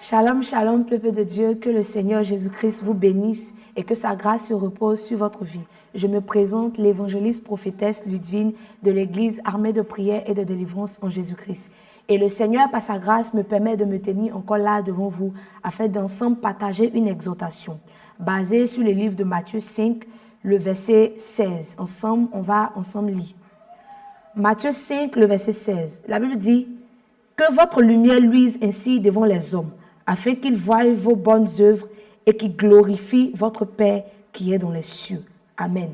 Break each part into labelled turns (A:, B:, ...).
A: Shalom, shalom, peuple de Dieu, que le Seigneur Jésus-Christ vous bénisse et que sa grâce se repose sur votre vie. Je me présente l'évangéliste prophétesse Ludivine de l'église Armée de prière et de délivrance en Jésus-Christ. Et le Seigneur, par sa grâce, me permet de me tenir encore là devant vous afin d'ensemble partager une exhortation basée sur le livre de Matthieu 5, le verset 16. Ensemble, on va ensemble lire. Matthieu 5, le verset 16. La Bible dit « Que votre lumière luise ainsi devant les hommes, afin qu'ils voient vos bonnes œuvres et qu'ils glorifient votre Père qui est dans les cieux. » Amen.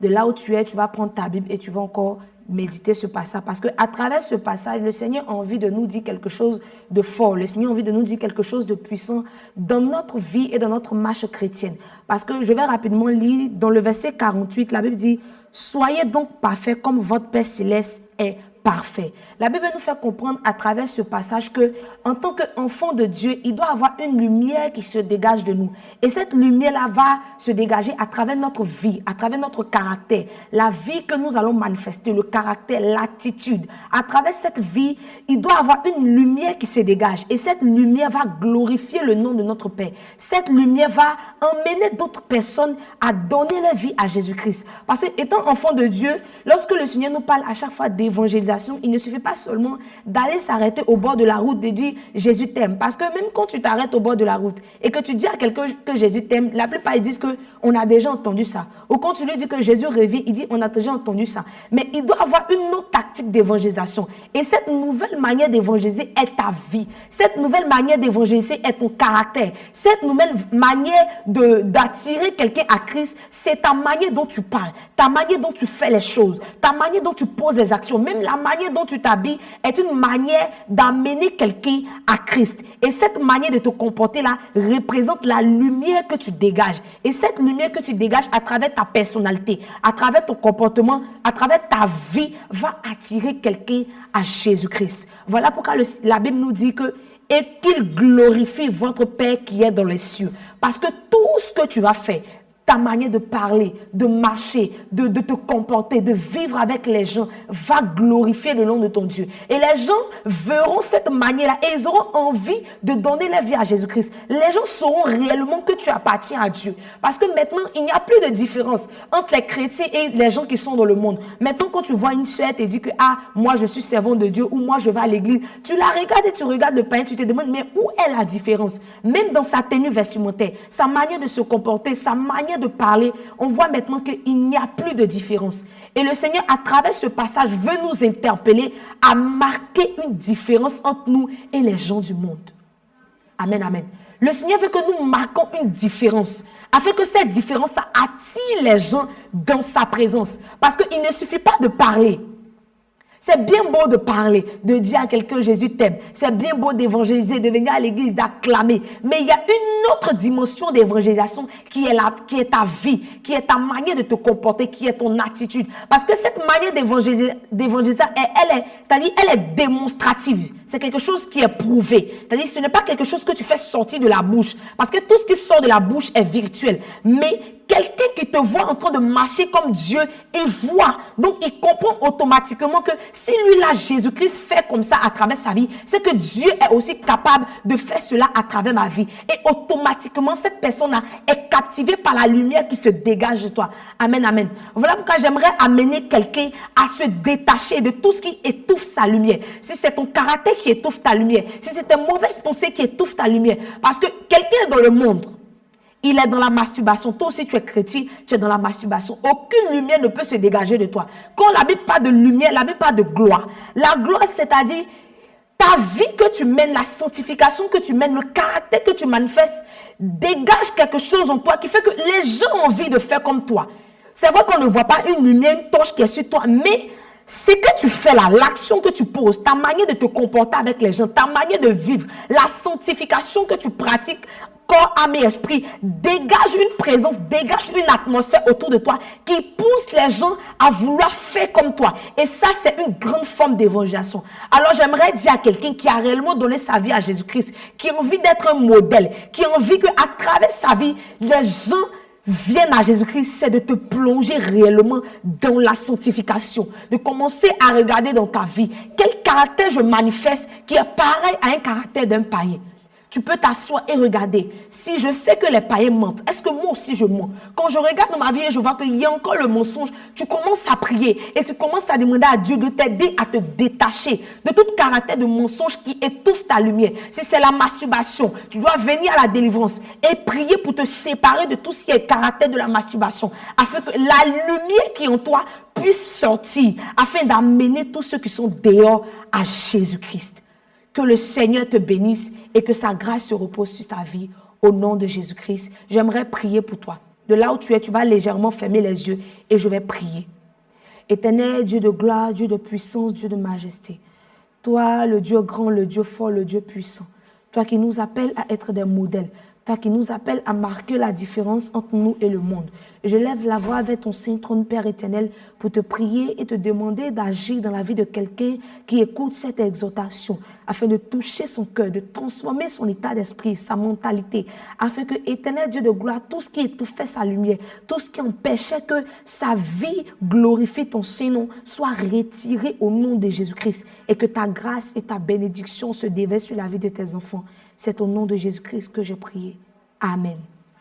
A: De là où tu es, tu vas prendre ta Bible et tu vas encore méditer ce passage. Parce qu'à travers ce passage, le Seigneur a envie de nous dire quelque chose de fort. Le Seigneur a envie de nous dire quelque chose de puissant dans notre vie et dans notre marche chrétienne. Parce que je vais rapidement lire dans le verset 48, la Bible dit « Soyez donc parfaits comme votre Père céleste est parfait. » La Bible nous fait comprendre à travers ce passage que, en tant qu'enfant de Dieu, il doit avoir une lumière qui se dégage de nous. Et cette lumière-là va se dégager à travers notre vie, à travers notre caractère, la vie que nous allons manifester, le caractère, l'attitude. À travers cette vie, il doit avoir une lumière qui se dégage. Et cette lumière va glorifier le nom de notre Père. Cette lumière va emmener d'autres personnes à donner leur vie à Jésus-Christ. Parce qu'étant enfant de Dieu, lorsque le Seigneur nous parle à chaque fois d'évangélisation, il ne suffit pas seulement d'aller s'arrêter au bord de la route et dire « Jésus t'aime ». Parce que même quand tu t'arrêtes au bord de la route et que tu dis à quelqu'un que Jésus t'aime, la plupart ils disent qu'on a déjà entendu ça. Ou quand tu lui dis que Jésus revient, il dit on a déjà entendu ça. Mais il doit avoir une autre tactique d'évangélisation. Et cette nouvelle manière d'évangéliser est ta vie. Cette nouvelle manière d'évangéliser est ton caractère. Cette nouvelle manière d'attirer quelqu'un à Christ, c'est ta manière dont tu parles, ta manière dont tu fais les choses, ta manière dont tu poses les actions, même la manière dont tu t'habilles est une manière d'amener quelqu'un à Christ. Et cette manière de te comporter là représente la lumière que tu dégages. Et cette lumière que tu dégages à travers ta personnalité, à travers ton comportement, à travers ta vie, va attirer quelqu'un à Jésus-Christ. Voilà pourquoi la Bible nous dit que « Et qu'il glorifie votre Père qui est dans les cieux ». Parce que tout ce que tu vas faire, ta manière de parler, de marcher, de te comporter, de vivre avec les gens va glorifier le nom de ton Dieu. Et les gens verront cette manière-là et ils auront envie de donner leur vie à Jésus-Christ. Les gens sauront réellement que tu appartiens à Dieu. Parce que maintenant, il n'y a plus de différence entre les chrétiens et les gens qui sont dans le monde. Maintenant, quand tu vois une chair et dis que « Ah, moi je suis servant de Dieu » ou « Moi je vais à l'église », tu la regardes et tu regardes le païen, tu te demandes « Mais où est la différence ?» Même dans sa tenue vestimentaire, sa manière de se comporter, sa manière de parler, on voit maintenant qu'il n'y a plus de différence. Et le Seigneur, à travers ce passage, veut nous interpeller à marquer une différence entre nous et les gens du monde. Amen, amen. Le Seigneur veut que nous marquons une différence, afin que cette différence attire les gens dans sa présence. Parce qu'il ne suffit pas de parler. C'est bien beau de parler, de dire à quelqu'un Jésus t'aime. C'est bien beau d'évangéliser, de venir à l'église, d'acclamer. Mais il y a une autre dimension d'évangélisation qui est ta vie, qui est ta manière de te comporter, qui est ton attitude. Parce que cette manière d'évangéliser, elle est démonstrative. C'est quelque chose qui est prouvé. C'est-à-dire ce n'est pas quelque chose que tu fais sortir de la bouche. Parce que tout ce qui sort de la bouche est virtuel. Mais quelqu'un qui te voit en train de marcher comme Dieu, il voit. Donc, il comprend automatiquement que si lui-là, Jésus-Christ, fait comme ça à travers sa vie, c'est que Dieu est aussi capable de faire cela à travers ma vie. Et automatiquement, cette personne-là est captivée par la lumière qui se dégage de toi. Amen, amen. Voilà pourquoi j'aimerais amener quelqu'un à se détacher de tout ce qui étouffe sa lumière. Si c'est ton caractère qui étouffe ta lumière, si c'est tes mauvaises pensées qui étouffent ta lumière, parce que quelqu'un est dans le monde, il est dans la masturbation. Toi aussi, tu es chrétien, tu es dans la masturbation. Aucune lumière ne peut se dégager de toi. Quand la Bible parle de lumière, la Bible parle de gloire. La gloire, c'est-à-dire ta vie que tu mènes, la sanctification que tu mènes, le caractère que tu manifestes, dégage quelque chose en toi qui fait que les gens ont envie de faire comme toi. C'est vrai qu'on ne voit pas une lumière, une torche qui est sur toi, mais ce que tu fais là, l'action que tu poses, ta manière de te comporter avec les gens, ta manière de vivre, la sanctification que tu pratiques, corps, âme et esprit, dégage une présence, dégage une atmosphère autour de toi qui pousse les gens à vouloir faire comme toi. Et ça, c'est une grande forme d'évangélisation. Alors, j'aimerais dire à quelqu'un qui a réellement donné sa vie à Jésus-Christ, qui a envie d'être un modèle, qui a envie qu'à travers sa vie, les gens viennent à Jésus-Christ, c'est de te plonger réellement dans la sanctification, de commencer à regarder dans ta vie quel caractère je manifeste qui est pareil à un caractère d'un païen. Tu peux t'asseoir et regarder. Si je sais que les païens mentent, est-ce que moi aussi je mens? Quand je regarde dans ma vie et je vois qu'il y a encore le mensonge, tu commences à prier et tu commences à demander à Dieu de t'aider à te détacher de tout caractère de mensonge qui étouffe ta lumière. Si c'est la masturbation, tu dois venir à la délivrance et prier pour te séparer de tout ce qui est caractère de la masturbation, afin que la lumière qui est en toi puisse sortir, afin d'amener tous ceux qui sont dehors à Jésus-Christ. Que le Seigneur te bénisse et que sa grâce se repose sur ta vie au nom de Jésus-Christ. J'aimerais prier pour toi. De là où tu es, tu vas légèrement fermer les yeux et je vais prier. Éternel, Dieu de gloire, Dieu de puissance, Dieu de majesté. Toi, le Dieu grand, le Dieu fort, le Dieu puissant. Toi qui nous appelles à être des modèles. Toi qui nous appelles à marquer la différence entre nous et le monde. Je lève la voix vers ton saint trône, Père éternel, pour te prier et te demander d'agir dans la vie de quelqu'un qui écoute cette exhortation, afin de toucher son cœur, de transformer son état d'esprit, sa mentalité, afin que, éternel Dieu de gloire, tout ce qui étouffait sa lumière, tout ce qui empêchait que sa vie glorifie ton Saint-Nom, soit retiré au nom de Jésus-Christ, et que ta grâce et ta bénédiction se déversent sur la vie de tes enfants. C'est au nom de Jésus-Christ que j'ai prié. Amen.